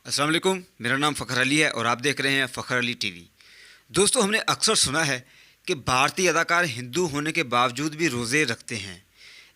السلام علیکم، میرا نام فخر علی ہے اور آپ دیکھ رہے ہیں فخر علی ٹی وی۔ دوستو، ہم نے اکثر سنا ہے کہ بھارتی اداکار ہندو ہونے کے باوجود بھی روزے رکھتے ہیں۔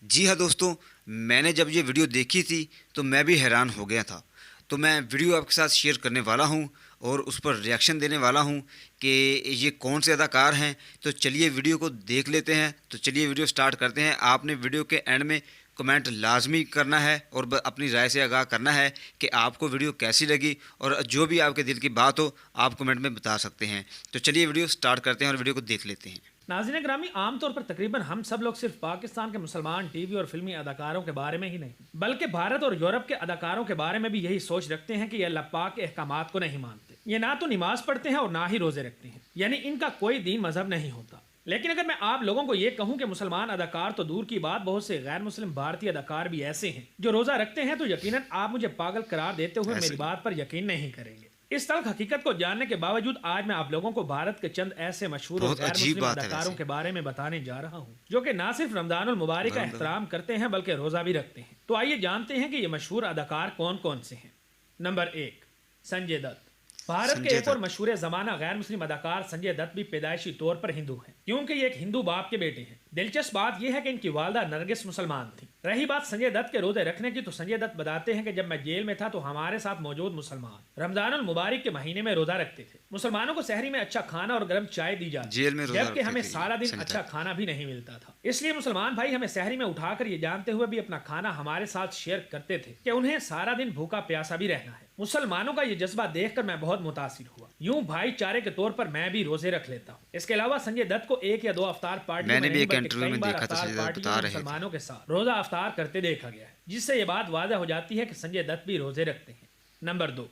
جی ہاں دوستو، میں نے جب یہ ویڈیو دیکھی تھی تو میں بھی حیران ہو گیا تھا۔ تو میں ویڈیو آپ کے ساتھ شیئر کرنے والا ہوں اور اس پر ریاکشن دینے والا ہوں کہ یہ کون سے اداکار ہیں۔ تو چلیے ویڈیو کو دیکھ لیتے ہیں۔ تو چلیے ویڈیو سٹارٹ کرتے ہیں۔ آپ نے ویڈیو کے اینڈ میں کمنٹ لازمی کرنا ہے اور اپنی رائے سے آگاہ کرنا ہے کہ آپ کو ویڈیو کیسی لگی، اور جو بھی آپ کے دل کی بات ہو آپ کمنٹ میں بتا سکتے ہیں۔ تو چلیے ویڈیو سٹارٹ کرتے ہیں اور ویڈیو کو دیکھ لیتے ہیں۔ ناظرین گرامی، عام طور پر تقریباً ہم سب لوگ صرف پاکستان کے مسلمان ٹی وی اور فلمی اداکاروں کے بارے میں ہی نہیں بلکہ بھارت اور یورپ کے اداکاروں کے بارے میں بھی یہی سوچ رکھتے ہیں کہ یہ اللہ پاک کے احکامات کو نہیں مانتے۔ یہ نہ تو نماز پڑھتے ہیں اور نہ ہی روزے رکھتے ہیں، یعنی ان کا کوئی دین مذہب نہیں ہوتا۔ لیکن اگر میں آپ لوگوں کو یہ کہوں کہ مسلمان اداکار تو دور کی بات، بہت سے غیر مسلم بھارتی اداکار بھی ایسے ہیں جو روزہ رکھتے ہیں، تو یقیناً آپ مجھے پاگل قرار دیتے ہوئے میری بات پر یقین نہیں کریں گے۔ اس تلخ حقیقت کو جاننے کے باوجود آج میں آپ لوگوں کو بھارت کے چند ایسے مشہور اور غیر مسلم اداکاروں کے بارے میں بتانے جا رہا ہوں جو کہ نہ صرف رمضان المبارک کا احترام کرتے ہیں بلکہ روزہ بھی رکھتے ہیں۔ تو آئیے جانتے ہیں کہ یہ مشہور اداکار کون کون سے ہیں۔ نمبر 1، سنجے دت۔ بھارت کے ایک اور مشہور زمانہ غیر مسلم اداکار سنجے دت بھی پیدائشی طور پر ہندو ہیں، کیونکہ یہ ایک ہندو باپ کے بیٹے ہیں۔ دلچسپ بات یہ ہے کہ ان کی والدہ نرگس مسلمان تھی۔ رہی بات سنجے دت کے روزے رکھنے کی، تو سنجے دت بتاتے ہیں کہ جب میں جیل میں تھا تو ہمارے ساتھ موجود مسلمان رمضان المبارک کے مہینے میں روزہ رکھتے تھے۔ مسلمانوں کو سحری میں اچھا کھانا اور گرم چائے دی جاتی، جبکہ ہمیں سارا دن اچھا کھانا بھی نہیں ملتا تھا۔ اس لیے مسلمان بھائی ہمیں سحری میں اٹھا کر یہ جانتے ہوئے بھی اپنا کھانا ہمارے ساتھ شیئر کرتے تھے کہ انہیں سارا دن بھوکا پیاسا بھی رہنا ہے۔ مسلمانوں کا یہ جذبہ دیکھ کر میں بہت متاثر ہوا۔ یوں بھائی چارے کے طور پر میں بھی روزے رکھ لیتا ہوں۔ اس کے علاوہ سنجے دت کو 1 یا 2 افطار پارٹیوں میں نہیں بلکہ کئی بار افطار پارٹیوں میں مسلمانوں کے ساتھ روزہ افطار کرتے دیکھا گیا ہے، جس سے یہ بات واضح ہو جاتی ہے کہ سنجے دت بھی روزے رکھتے ہیں۔ Number 2،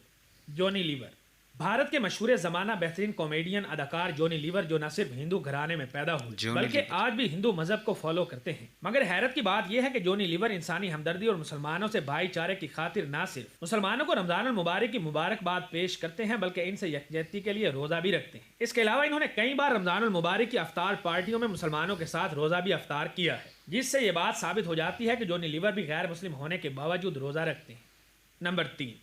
جونی liver. بھارت کے مشہور زمانہ بہترین کامیڈین اداکار جونی لیور، جو نہ صرف ہندو گھرانے میں پیدا ہوئے بلکہ آج بھی ہندو مذہب کو فالو کرتے ہیں۔ مگر حیرت کی بات یہ ہے کہ جونی لیور انسانی ہمدردی اور مسلمانوں سے بھائی چارے کی خاطر نہ صرف مسلمانوں کو رمضان المبارک کی مبارکباد پیش کرتے ہیں بلکہ ان سے یکجہتی کے لیے روزہ بھی رکھتے ہیں۔ اس کے علاوہ انہوں نے کئی بار رمضان المبارک کی افطار پارٹیوں میں مسلمانوں کے ساتھ روزہ بھی افطار کیا ہے، جس سے یہ بات ثابت ہو جاتی ہے کہ جونی لیور بھی غیر مسلم ہونے کے باوجود روزہ رکھتے ہیں۔ نمبر 3،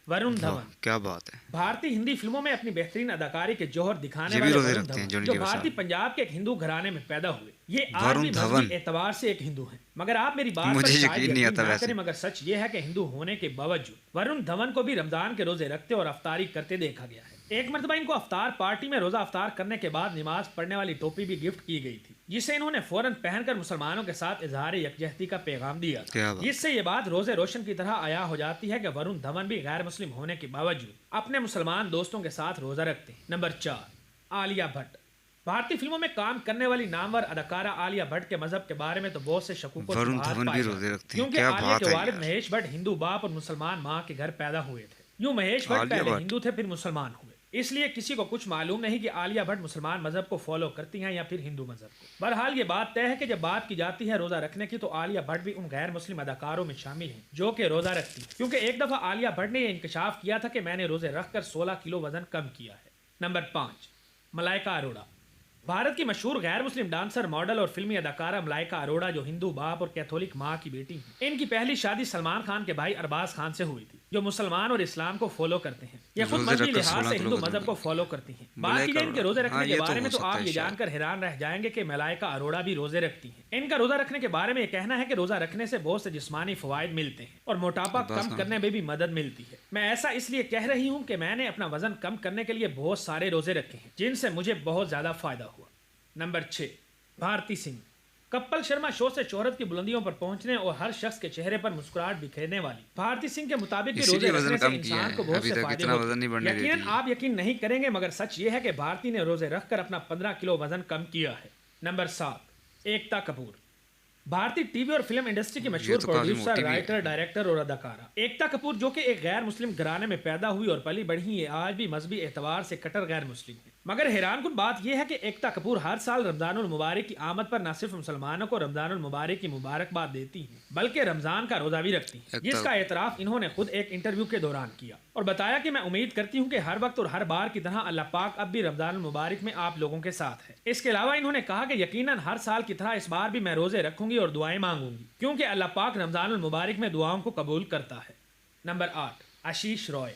ورن دھون۔ کیا بات ہے! بھارتی ہندی فلموں میں اپنی بہترین اداکاری کے جوہر دکھانے والے ورن دھون، جو بھارتی پنجاب کے ایک ہندو گھرانے میں پیدا ہوئے، یہ آج بھی مذہبی اعتبار سے ایک ہندو ہیں۔ مگر آپ میری بات پر شاید یقین نہ کریں، مگر سچ یہ ہے کہ ہندو ہونے کے باوجود ورن دھون کو بھی رمضان کے روزے رکھتے اور افطاری کرتے دیکھا گیا ہے۔ ایک مرتبہ ان کو افطار پارٹی میں روزہ افطار کرنے کے بعد نماز پڑھنے والی ٹوپی بھی گفٹ کی گئی تھی، جسے انہوں نے فوراً پہن کر مسلمانوں کے ساتھ اظہار یکجہتی کا پیغام دیا تھا۔ جس سے یہ بات روزے روشن کی طرح عیاں ہو جاتی ہے کہ ورن دھون بھی غیر مسلم ہونے کے باوجود اپنے مسلمان دوستوں کے ساتھ روزہ رکھتے ہیں۔ نمبر 4، عالیہ بھٹ۔ بھارتی فلموں میں کام کرنے والی نامور اداکارہ عالیہ بھٹ کے مذہب کے بارے میں تو بہت سے شکوک و شبہات پائے جاتے ہیں، کیونکہ عالیہ کے والد مہیش بھٹ ہندو باپ اور مسلمان ماں کے گھر پیدا ہوئے تھے۔ یوں مہیش بھٹ پہلے ہندو تھے پھر مسلمان ہوئے، اس لیے کسی کو کچھ معلوم نہیں کہ عالیہ بھٹ مسلمان مذہب کو فالو کرتی ہیں یا پھر ہندو مذہب کو۔ بہرحال یہ بات طے ہے کہ جب بات کی جاتی ہے روزہ رکھنے کی، تو عالیہ بھٹ بھی ان غیر مسلم اداکاروں میں شامل ہیں جو کہ روزہ رکھتی ہیں، کیونکہ ایک دفعہ عالیہ بھٹ نے یہ انکشاف کیا تھا کہ میں نے روزے رکھ کر 16 کلو وزن کم کیا ہے۔ نمبر 5، ملائکہ اروڑا۔ بھارت کی مشہور غیر مسلم ڈانسر، ماڈل اور فلمی اداکارہ ملائکہ اروڑا، جو ہندو باپ اور کیتھولک ماں کی بیٹی ہیں، ان کی پہلی شادی سلمان خان کے بھائی ارباز خان سے ہوئی تھی، جو مسلمان اور اسلام کو فالو کرتے ہیں۔ یہ خود مذہبی لحاظ سے ہندو مذہب کو فالو کرتی ہیں۔ بات کی جائے ان کے روزے رکھنے کے بارے میں تو آپ یہ جان کر حیران رہ جائیں گے کہ ملائکہ اروڑا بھی روزے رکھتی ہیں۔ ان کا روزہ رکھنے کے بارے میں یہ کہنا ہے کہ روزہ رکھنے سے بہت سے جسمانی فوائد ملتے ہیں اور موٹاپا کم کرنے میں بھی مدد ملتی ہے۔ میں ایسا اس لیے کہہ رہی ہوں کہ میں نے اپنا وزن کم کرنے کے لیے بہت سارے روزے رکھے ہیں، جن سے مجھے بہت زیادہ فائدہ ہوا۔ نمبر 6، بھارتی سنگھ۔ کپل شرما شو سے شہرت کی بلندیوں پر پہنچنے اور ہر شخص کے چہرے پر مسکراہٹ بکھیرنے والی بھارتی سنگھ کے مطابق روزے رکھنے سے انسان کو بہت سے فائدے ہوتے ہیں۔ یقیناً آپ یقین نہیں کریں گے، مگر سچ یہ ہے کہ بھارتی نے روزے رکھ کر اپنا 15 کلو وزن کم کیا ہے۔ نمبر 7، ایکتا کپور۔ بھارتی ٹی وی اور فلم انڈسٹری کی مشہور پروڈیوسر، رائٹر، ڈائریکٹر اور اداکارہ ایکتا کپور، جو کہ ایک غیر مسلم گھرانے میں پیدا ہوئی اور پلی بڑھی، یہ آج بھی مذہبی اعتبار سے کٹر غیر مسلم ہے۔ مگر حیران کن بات یہ ہے کہ ایکتا کپور ہر سال رمضان المبارک کی آمد پر نہ صرف مسلمانوں کو رمضان المبارک کی مبارکباد دیتی ہیں بلکہ رمضان کا روزہ بھی رکھتی ہیں، جس کا اعتراف انہوں نے خود ایک انٹرویو کے دوران کیا اور بتایا کہ میں امید کرتی ہوں کہ ہر وقت اور ہر بار کی طرح اللہ پاک اب بھی رمضان المبارک میں آپ لوگوں کے ساتھ ہے۔ اس کے علاوہ انہوں نے کہا کہ یقیناً ہر سال کی طرح اس بار بھی میں روزے رکھوں گی اور دعائیں مانگوں گی، کیونکہ اللہ پاک رمضان المبارک میں دعاؤں کو قبول کرتا ہے۔ نمبر 8، آشیش رائے۔